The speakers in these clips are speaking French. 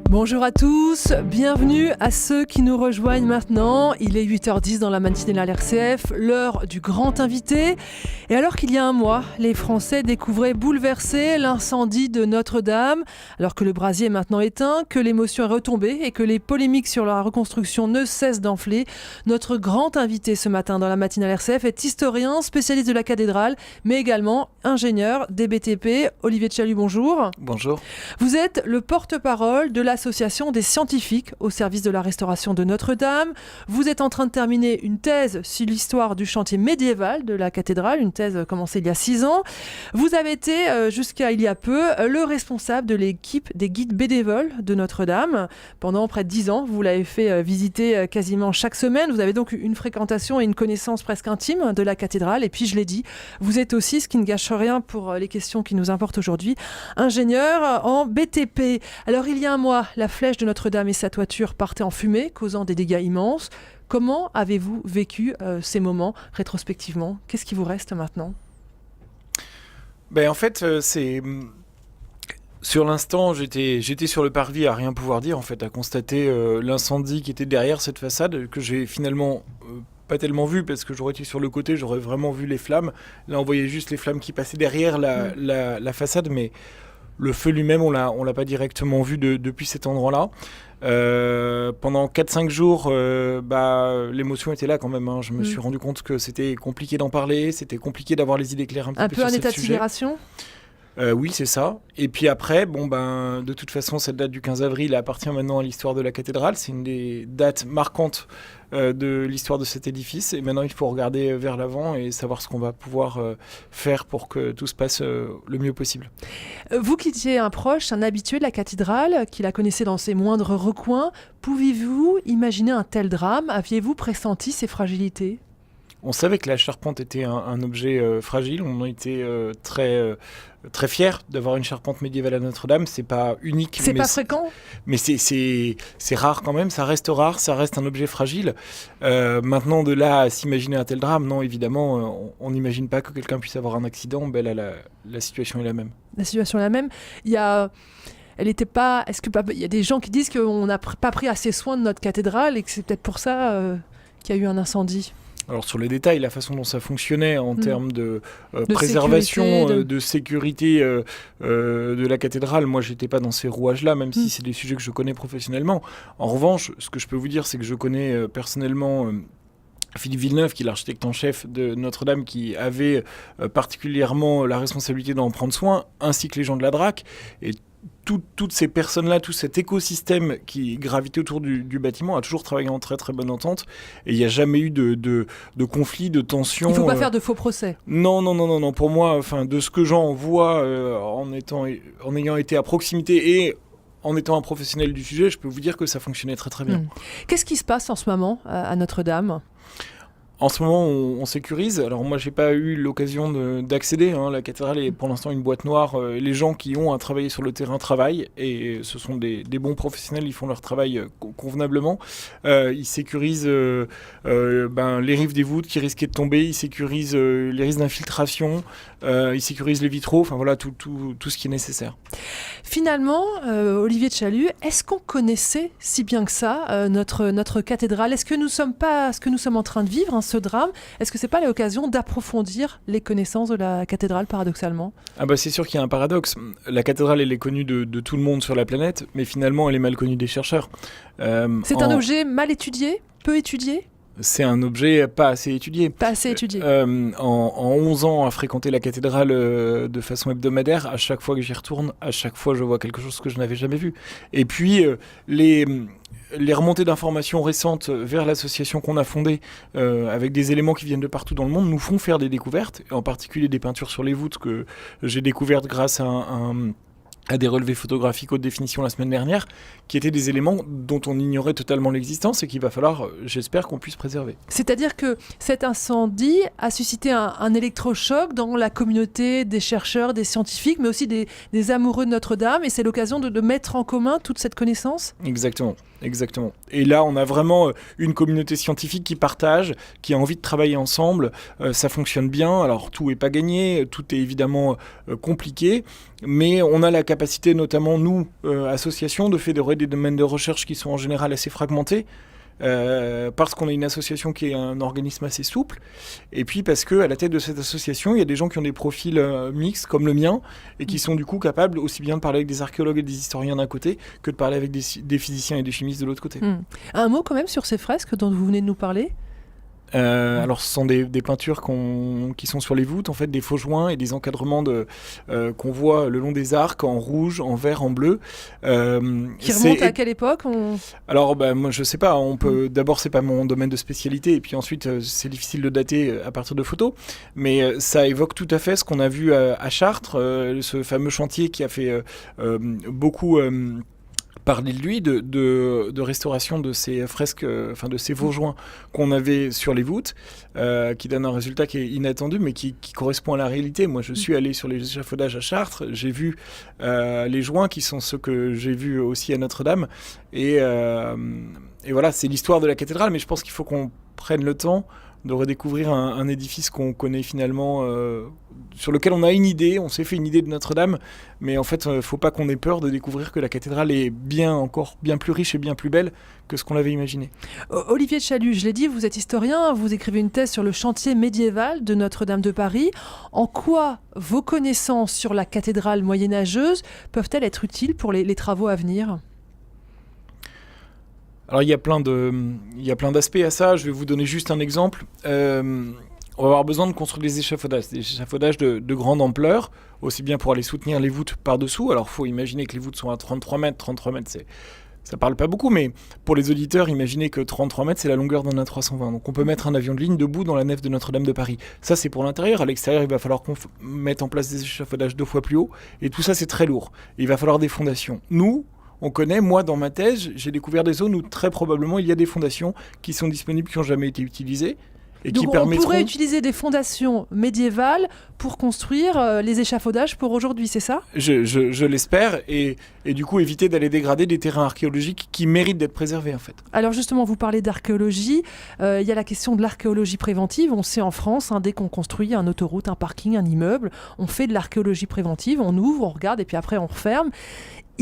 Bonjour à tous, bienvenue à ceux qui nous rejoignent maintenant. Il est 8h10 dans la matinale RCF, l'heure du grand invité. Et alors qu'il y a un mois, les Français découvraient bouleversés l'incendie de Notre-Dame. Alors que le brasier est maintenant éteint, que l'émotion est retombée et que les polémiques sur la reconstruction ne cessent d'enfler, notre grand invité ce matin dans la matinale RCF est historien, spécialiste de la cathédrale, mais également ingénieur des BTP. Olivier Tchalut, bonjour. Bonjour. Vous êtes le porte-parole de l'Association des scientifiques au service de la restauration de Notre-Dame. Vous êtes en train de terminer une thèse sur l'histoire du chantier médiéval de la cathédrale, une thèse commencée il y a 6 ans. Vous avez été, jusqu'à il y a peu, le responsable de l'équipe des guides bénévoles de Notre-Dame. Pendant près de 10 ans, vous l'avez fait visiter quasiment chaque semaine. Vous avez donc une fréquentation et une connaissance presque intime de la cathédrale. Et puis, je l'ai dit, vous êtes aussi, ce qui ne gâche rien pour les questions qui nous importent aujourd'hui, ingénieur en BTP. Alors, il y a un mois, la flèche de Notre-Dame et sa toiture partaient en fumée, causant des dégâts immenses. Comment avez-vous vécu ces moments rétrospectivement ? Qu'est-ce qui vous reste maintenant ? En fait, c'est... Sur l'instant, j'étais sur le parvis à rien pouvoir dire, en fait, à constater l'incendie qui était derrière cette façade, que j'ai finalement pas tellement vu, parce que j'aurais été sur le côté, j'aurais vraiment vu les flammes. Là, on voyait juste les flammes qui passaient derrière la façade, mais le feu lui-même, on l'a pas directement vu depuis cet endroit-là. Pendant 4-5 jours, l'émotion était là quand même. Je me suis rendu compte que c'était compliqué d'en parler, c'était compliqué d'avoir les idées claires un peu sur ce sujet. Un peu un état de sidération ? Oui, c'est ça. Et puis après, de toute façon, cette date du 15 avril appartient maintenant à l'histoire de la cathédrale. C'est une des dates marquantes de l'histoire de cet édifice. Et maintenant, il faut regarder vers l'avant et savoir ce qu'on va pouvoir faire pour que tout se passe le mieux possible. Vous qui étiez un proche, un habitué de la cathédrale, qui la connaissait dans ses moindres recoins, pouviez-vous imaginer un tel drame ? Aviez-vous pressenti ses fragilités ? On savait que la charpente était un objet fragile. On était très fiers d'avoir une charpente médiévale à Notre-Dame. C'est pas unique. C'est pas fréquent. Mais c'est rare quand même. Ça reste rare. Ça reste un objet fragile. Maintenant, de là à s'imaginer un tel drame, non, évidemment, on n'imagine pas que quelqu'un puisse avoir un accident. Là, la situation est la même. La situation est la même. Il y a des gens qui disent qu'on n'a pas pris assez soin de notre cathédrale et que c'est peut-être pour ça qu'il y a eu un incendie. Alors sur les détails, la façon dont ça fonctionnait en termes de préservation, de sécurité de la cathédrale, moi j'étais pas dans ces rouages-là, même si c'est des sujets que je connais professionnellement. En revanche, ce que je peux vous dire, c'est que je connais personnellement Philippe Villeneuve, qui est l'architecte en chef de Notre-Dame, qui avait particulièrement la responsabilité d'en prendre soin, ainsi que les gens de la DRAC. Et toutes ces personnes-là, tout cet écosystème qui gravitait autour du bâtiment a toujours travaillé en très très bonne entente et il n'y a jamais eu de conflit, de tension. Il ne faut pas faire de faux procès. Non. Pour moi, de ce que j'en vois en ayant été à proximité et en étant un professionnel du sujet, je peux vous dire que ça fonctionnait très très bien. Qu'est-ce qui se passe en ce moment à Notre-Dame ? En ce moment, on sécurise. Alors moi, j'ai pas eu l'occasion d'accéder. La cathédrale est pour l'instant une boîte noire. Les gens qui ont à travailler sur le terrain travaillent et ce sont des bons professionnels. Ils font leur travail convenablement. Ils sécurisent les rives des voûtes qui risquaient de tomber. Ils sécurisent les risques d'infiltration. Ils sécurisent les vitraux. Enfin voilà, tout ce qui est nécessaire. Finalement, Olivier Tchalut, est-ce qu'on connaissait si bien que ça notre cathédrale ? Est-ce que nous sommes en train de vivre ce drame ? Est-ce que c'est pas l'occasion d'approfondir les connaissances de la cathédrale, paradoxalement ? C'est sûr qu'il y a un paradoxe. La cathédrale, elle est connue de tout le monde sur la planète, mais finalement, elle est mal connue des chercheurs. C'est un objet mal étudié, peu étudié ? C'est un objet pas assez étudié. Pas assez étudié. En 11 ans à fréquenter la cathédrale de façon hebdomadaire, à chaque fois que j'y retourne, à chaque fois je vois quelque chose que je n'avais jamais vu. Et puis les remontées d'informations récentes vers l'association qu'on a fondée, avec des éléments qui viennent de partout dans le monde, nous font faire des découvertes, et en particulier des peintures sur les voûtes que j'ai découvertes grâce à des relevés photographiques haute définition la semaine dernière, qui étaient des éléments dont on ignorait totalement l'existence et qu'il va falloir, j'espère, qu'on puisse préserver. C'est-à-dire que cet incendie a suscité un électrochoc dans la communauté des chercheurs, des scientifiques, mais aussi des amoureux de Notre-Dame, et c'est l'occasion de mettre en commun toute cette connaissance ? Exactement. Et là, on a vraiment une communauté scientifique qui partage, qui a envie de travailler ensemble. Ça fonctionne bien. Alors, tout n'est pas gagné, tout est évidemment compliqué, mais on a la capacité capacité, notamment nous, associations, de fédérer des domaines de recherche qui sont en général assez fragmentés. Parce qu'on est une association qui est un organisme assez souple, et puis parce qu'à la tête de cette association, il y a des gens qui ont des profils mixtes, comme le mien, et qui sont du coup capables aussi bien de parler avec des archéologues et des historiens d'un côté, que de parler avec des physiciens et des chimistes de l'autre côté. Un mot quand même sur ces fresques dont vous venez de nous parler. Alors ce sont des peintures qui sont sur les voûtes, en fait, des faux joints et des encadrements qu'on voit le long des arcs en rouge, en vert, en bleu. Qui remontent à quelle époque Alors moi je sais pas, d'abord c'est pas mon domaine de spécialité, et puis ensuite c'est difficile de dater à partir de photos, mais ça évoque tout à fait ce qu'on a vu à Chartres, ce fameux chantier qui a fait beaucoup... parler de lui, de restauration de ces fresques, de ces Vosjoints qu'on avait sur les voûtes, qui donne un résultat qui est inattendu, mais qui correspond à la réalité. Moi, je suis allé sur les échafaudages à Chartres, j'ai vu les joints qui sont ceux que j'ai vus aussi à Notre-Dame, et voilà, c'est l'histoire de la cathédrale, mais je pense qu'il faut qu'on prenne le temps de redécouvrir un édifice qu'on connaît finalement, sur lequel on a une idée, on s'est fait une idée de Notre-Dame, mais en fait, il ne faut pas qu'on ait peur de découvrir que la cathédrale est encore bien plus riche et bien plus belle que ce qu'on avait imaginé. Olivier de Chalut, je l'ai dit, vous êtes historien, vous écrivez une thèse sur le chantier médiéval de Notre-Dame de Paris. En quoi vos connaissances sur la cathédrale moyenâgeuse peuvent-elles être utiles pour les travaux à venir ? Alors il y a plein d'aspects à ça. Je vais vous donner juste un exemple. On va avoir besoin de construire des échafaudages de grande ampleur, aussi bien pour aller soutenir les voûtes par-dessous. Alors il faut imaginer que les voûtes sont à 33 mètres. 33 mètres, ça parle pas beaucoup, mais pour les auditeurs, imaginez que 33 mètres, c'est la longueur d'un A320. Donc on peut mettre un avion de ligne debout dans la nef de Notre-Dame de Paris. Ça, c'est pour l'intérieur. À l'extérieur, il va falloir qu'on mette en place des échafaudages 2 fois plus haut. Et tout ça, c'est très lourd. Et il va falloir des fondations. Nous, on connaît, moi dans ma thèse, j'ai découvert des zones où très probablement il y a des fondations qui sont disponibles, qui n'ont jamais été utilisées. Et donc qui permettront... on pourrait utiliser des fondations médiévales pour construire les échafaudages pour aujourd'hui, c'est ça ? Je l'espère, et du coup éviter d'aller dégrader des terrains archéologiques qui méritent d'être préservés en fait. Alors justement, vous parlez d'archéologie, il y a la question de l'archéologie préventive. On sait en France, dès qu'on construit une autoroute, un parking, un immeuble, on fait de l'archéologie préventive, on ouvre, on regarde et puis après on referme.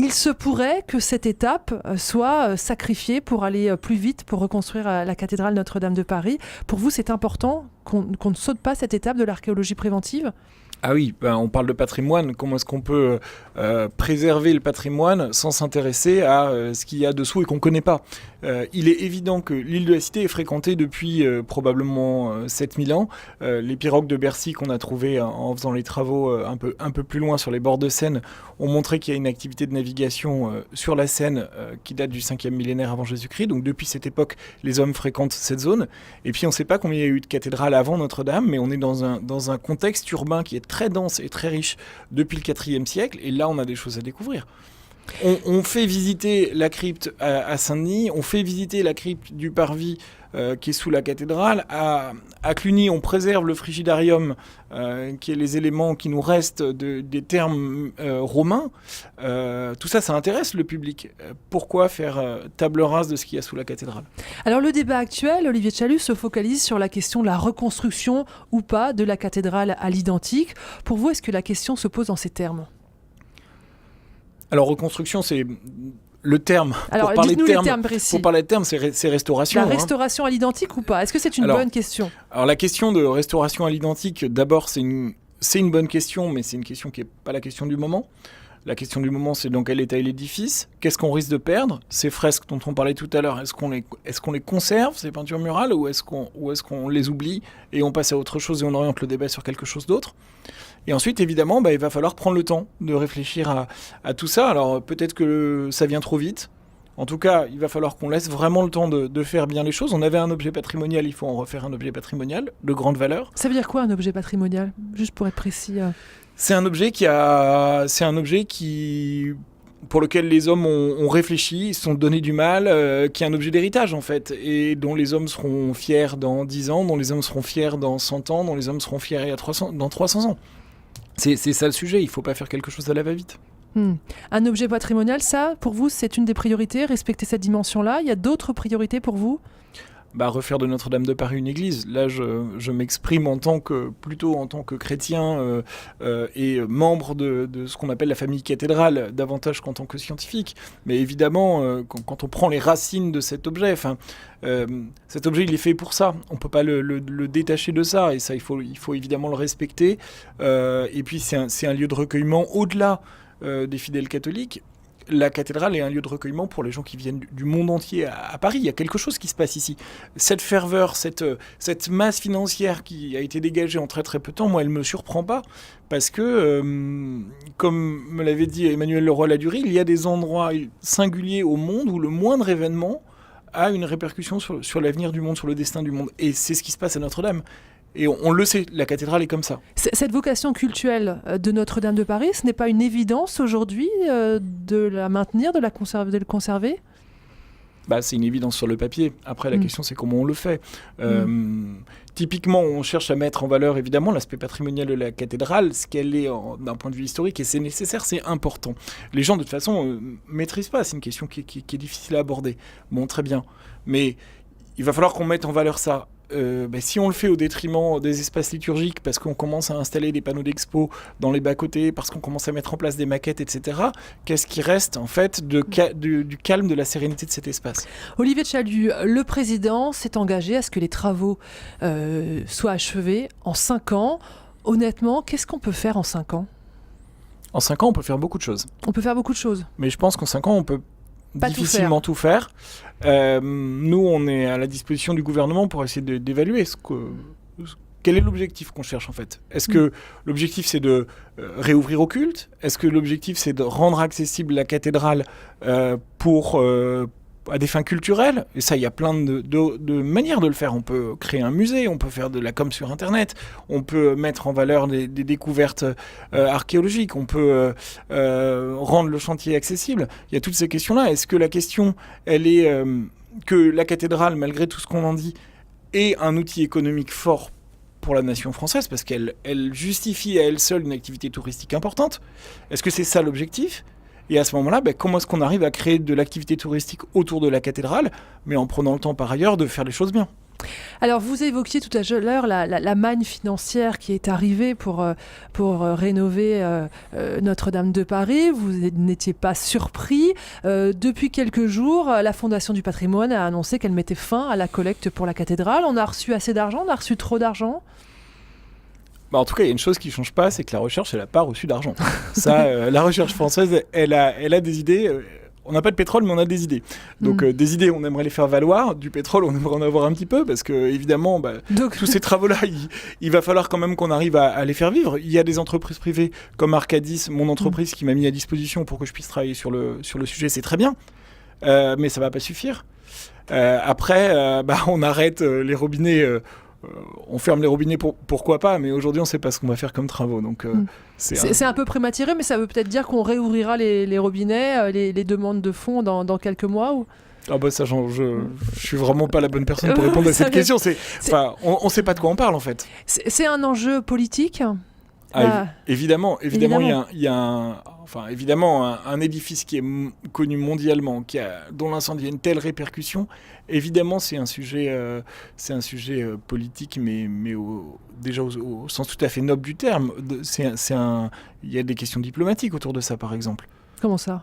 Il se pourrait que cette étape soit sacrifiée pour aller plus vite, pour reconstruire la cathédrale Notre-Dame de Paris. Pour vous, c'est important qu'on ne saute pas cette étape de l'archéologie préventive ? Ah oui, on parle de patrimoine. Comment est-ce qu'on peut préserver le patrimoine sans s'intéresser à ce qu'il y a dessous et qu'on ne connaît pas ? Il est évident que l'île de la Cité est fréquentée depuis probablement 7000 ans. Les pirogues de Bercy qu'on a trouvées en faisant les travaux un peu plus loin sur les bords de Seine ont montré qu'il y a une activité de navigation sur la Seine qui date du 5e millénaire avant Jésus-Christ. Donc depuis cette époque, les hommes fréquentent cette zone. Et puis on ne sait pas combien il y a eu de cathédrales avant Notre-Dame, mais on est dans un contexte urbain qui est très dense et très riche depuis le IVe siècle. Et là, on a des choses à découvrir. On fait visiter la crypte à Saint-Denis, on fait visiter la crypte du Parvis qui est sous la cathédrale. À Cluny, on préserve le frigidarium, qui est les éléments qui nous restent des termes romains. Tout ça, ça intéresse le public. Pourquoi faire table rase de ce qu'il y a sous la cathédrale ? Alors le débat actuel, Olivier de Chalut, se focalise sur la question de la reconstruction ou pas de la cathédrale à l'identique. Pour vous, est-ce que la question se pose dans ces termes ? Alors reconstruction, c'est le terme. Alors dites-nous les termes précis. Pour parler de termes, c'est restauration. La restauration à l'identique ou pas ? Est-ce que c'est une bonne question ? Alors la question de restauration à l'identique, d'abord c'est une bonne question, mais c'est une question qui n'est pas la question du moment. La question du moment, c'est dans quel état est l'édifice ? Qu'est-ce qu'on risque de perdre ? Ces fresques dont on parlait tout à l'heure, est-ce qu'on les conserve, ces peintures murales, ou est-ce qu'on les oublie et on passe à autre chose et on oriente le débat sur quelque chose d'autre ? Et ensuite, évidemment, il va falloir prendre le temps de réfléchir à tout ça. Alors peut-être que ça vient trop vite. En tout cas, il va falloir qu'on laisse vraiment le temps de faire bien les choses. On avait un objet patrimonial, il faut en refaire un objet patrimonial de grande valeur. Ça veut dire quoi un objet patrimonial ? Juste pour être précis. C'est un objet pour lequel les hommes ont réfléchi, se sont donné du mal, qui est un objet d'héritage en fait, et dont les hommes seront fiers dans 10 ans, dont les hommes seront fiers dans 100 ans, dont les hommes seront fiers dans 300 ans. C'est ça le sujet, il ne faut pas faire quelque chose à la va-vite. Un objet patrimonial, ça, pour vous, c'est une des priorités, respecter cette dimension-là. Il y a d'autres priorités pour vous ? refaire de Notre-Dame de Paris une église. Là, je m'exprime plutôt en tant que chrétien et membre de ce qu'on appelle la famille cathédrale, davantage qu'en tant que scientifique. Mais évidemment, quand on prend les racines de cet objet, cet objet, il est fait pour ça. On ne peut pas le détacher de ça. Et ça, il faut évidemment le respecter. Et puis, c'est un lieu de recueillement au-delà des fidèles catholiques. La cathédrale est un lieu de recueillement pour les gens qui viennent du monde entier à Paris. Il y a quelque chose qui se passe ici. Cette ferveur, cette masse financière qui a été dégagée en très très peu de temps, moi, elle ne me surprend pas. Parce que, comme me l'avait dit Emmanuel Leroy-Ladurie, il y a des endroits singuliers au monde où le moindre événement a une répercussion sur l'avenir du monde, sur le destin du monde. Et c'est ce qui se passe à Notre-Dame. Et on le sait, la cathédrale est comme ça. Cette vocation cultuelle de Notre-Dame de Paris, ce n'est pas une évidence aujourd'hui de la maintenir, de le conserver ? C'est une évidence sur le papier. Après, la question, c'est comment on le fait. Typiquement, on cherche à mettre en valeur, évidemment, l'aspect patrimonial de la cathédrale, ce qu'elle est d'un point de vue historique, et c'est nécessaire, c'est important. Les gens, de toute façon, ne maîtrisent pas. C'est une question qui est difficile à aborder. Bon, très bien. Mais il va falloir qu'on mette en valeur ça. Si on le fait au détriment des espaces liturgiques, parce qu'on commence à installer des panneaux d'expo dans les bas-côtés, parce qu'on commence à mettre en place des maquettes, etc., qu'est-ce qui reste en fait du calme, de la sérénité de cet espace ? Olivier Tchalut, le président s'est engagé à ce que les travaux soient achevés en 5 ans. Honnêtement, qu'est-ce qu'on peut faire en 5 ans ? En 5 ans, on peut faire beaucoup de choses. On peut faire beaucoup de choses. Mais je pense qu'en 5 ans, on peut difficilement tout faire. Nous, on est à la disposition du gouvernement pour essayer d'évaluer quel est l'objectif qu'on cherche en fait. Est-ce que l'objectif c'est de réouvrir au culte ? Est-ce que l'objectif c'est de rendre accessible la cathédrale à des fins culturelles ? Et ça, il y a plein de manières de le faire. On peut créer un musée, on peut faire de la com sur Internet, on peut mettre en valeur des découvertes archéologiques, on peut rendre le chantier accessible. Il y a toutes ces questions-là. Est-ce que la question, elle est que la cathédrale, malgré tout ce qu'on en dit, est un outil économique fort pour la nation française, parce qu'elle justifie à elle seule une activité touristique importante ? Est-ce que c'est ça l'objectif ? Et à ce moment-là, comment est-ce qu'on arrive à créer de l'activité touristique autour de la cathédrale, mais en prenant le temps par ailleurs de faire les choses bien ? Alors, vous évoquiez tout à l'heure la manne financière qui est arrivée pour rénover Notre-Dame de Paris. Vous n'étiez pas surpris. Depuis quelques jours, la Fondation du patrimoine a annoncé qu'elle mettait fin à la collecte pour la cathédrale. On a reçu assez d'argent ? On a reçu trop d'argent ? En tout cas, il y a une chose qui ne change pas, c'est que la recherche, elle n'a pas reçu d'argent. Ça, la recherche française, elle a des idées. On n'a pas de pétrole, mais on a des idées. Donc, des idées, on aimerait les faire valoir. Du pétrole, on aimerait en avoir un petit peu, parce que, évidemment, tous ces travaux-là, il va falloir quand même qu'on arrive à les faire vivre. Il y a des entreprises privées, comme Arcadis, mon entreprise, qui m'a mis à disposition pour que je puisse travailler sur le sujet. C'est très bien, mais ça ne va pas suffire. Après, on arrête les robinets... on ferme les robinets, pourquoi pas, mais aujourd'hui on ne sait pas ce qu'on va faire comme travaux. Donc, c'est un peu prématuré, mais ça veut peut-être dire qu'on réouvrira les robinets, les demandes de fonds dans quelques mois ou... Ça, je suis vraiment pas la bonne personne pour répondre à cette question. On ne sait pas de quoi on parle en fait. C'est un enjeu politique ? Évidemment, il y a un édifice qui est connu mondialement, dont l'incendie a une telle répercussion. Évidemment, c'est un sujet politique, mais déjà au sens tout à fait noble du terme. Il y a des questions diplomatiques autour de ça, par exemple. Comment ça ?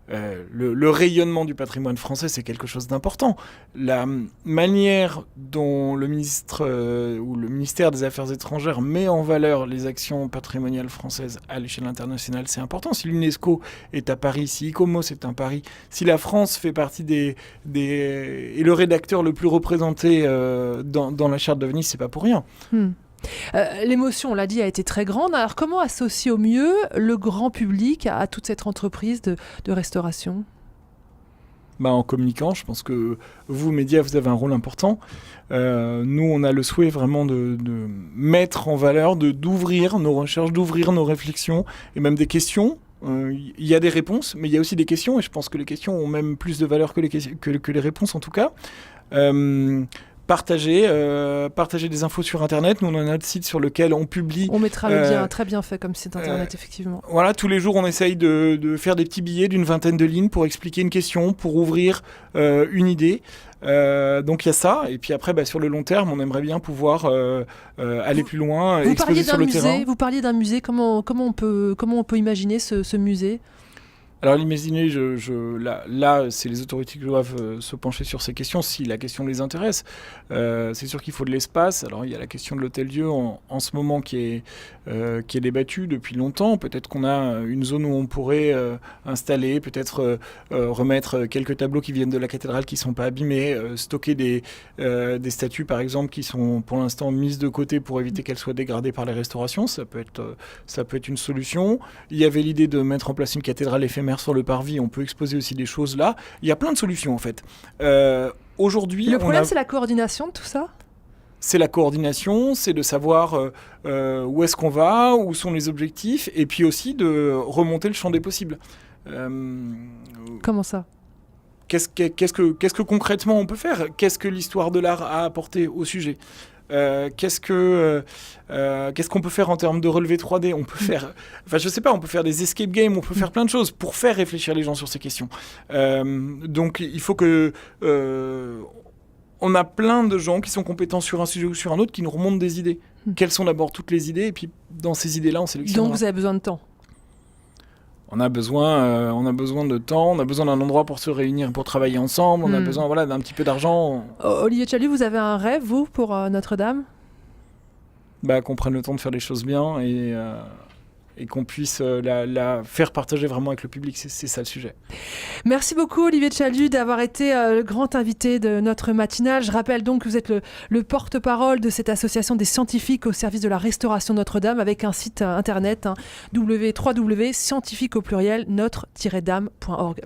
Le rayonnement du patrimoine français, c'est quelque chose d'important. La manière dont le ministre ou le ministère des Affaires étrangères met en valeur les actions patrimoniales françaises à l'échelle internationale, c'est important. Si l'UNESCO est à Paris, si ICOMOS est à Paris, si la France fait partie est le rédacteur le plus représenté dans la charte de Venise, c'est pas pour rien. L'émotion, on l'a dit, a été très grande. Alors, comment associer au mieux le grand public à toute cette entreprise de restauration ? En communiquant, je pense que vous, médias, vous avez un rôle important. Nous, on a le souhait vraiment de mettre en valeur, d'ouvrir nos recherches, d'ouvrir nos réflexions et même des questions. Il y a des réponses, mais il y a aussi des questions, et je pense que les questions ont même plus de valeur que les réponses, en tout cas. Partager des infos sur Internet. Nous, on a notre site sur lequel on publie... On mettra le lien, très bien fait comme site Internet, effectivement. Voilà, tous les jours, on essaye de faire des petits billets d'une 20aine de lignes pour expliquer une question, pour ouvrir une idée. Donc il y a ça, et puis après sur le long terme on aimerait bien pouvoir aller plus loin, exposer sur le terrain. Vous parliez d'un musée, comment on peut imaginer ce musée ? Alors l'imaginer, là c'est les autorités qui doivent se pencher sur ces questions si la question les intéresse. C'est sûr qu'il faut de l'espace. Alors il y a la question de l'hôtel-Dieu en ce moment qui est débattue depuis longtemps. Peut-être qu'on a une zone où on pourrait installer, peut-être remettre quelques tableaux qui viennent de la cathédrale qui ne sont pas abîmés, stocker des statues par exemple qui sont pour l'instant mises de côté pour éviter qu'elles soient dégradées par les restaurations. Ça peut être une solution. Il y avait l'idée de mettre en place une cathédrale éphémère sur le parvis, on peut exposer aussi des choses là. Il y a plein de solutions en fait. Aujourd'hui, le problème, c'est la coordination de tout ça ? C'est la coordination, c'est de savoir où est-ce qu'on va, où sont les objectifs, et puis aussi de remonter le champ des possibles. Comment ça ? Qu'est-ce que concrètement on peut faire ? Qu'est-ce que l'histoire de l'art a apporté au sujet ? Qu'est-ce qu'on peut faire en termes de relevé 3D ? On peut faire, je sais pas, on peut faire des escape games, on peut faire plein de choses pour faire réfléchir les gens sur ces questions. Donc il faut que on a plein de gens qui sont compétents sur un sujet ou sur un autre qui nous remontent des idées. Quelles sont d'abord toutes les idées, et puis dans ces idées-là on sélectionne. Donc vous avez besoin de temps. On a besoin de temps, on a besoin d'un endroit pour se réunir, pour travailler ensemble, on a besoin d'un petit peu d'argent. Olivier Chalut, vous avez un rêve, vous, pour Notre-Dame ? Qu'on prenne le temps de faire les choses bien et qu'on puisse la faire partager vraiment avec le public, c'est ça le sujet. Merci beaucoup Olivier Chalut d'avoir été le grand invité de notre matinale. Je rappelle donc que vous êtes le porte-parole de cette association des scientifiques au service de la restauration Notre-Dame, avec un site internet www.scientifique au pluriel notre-dame.org.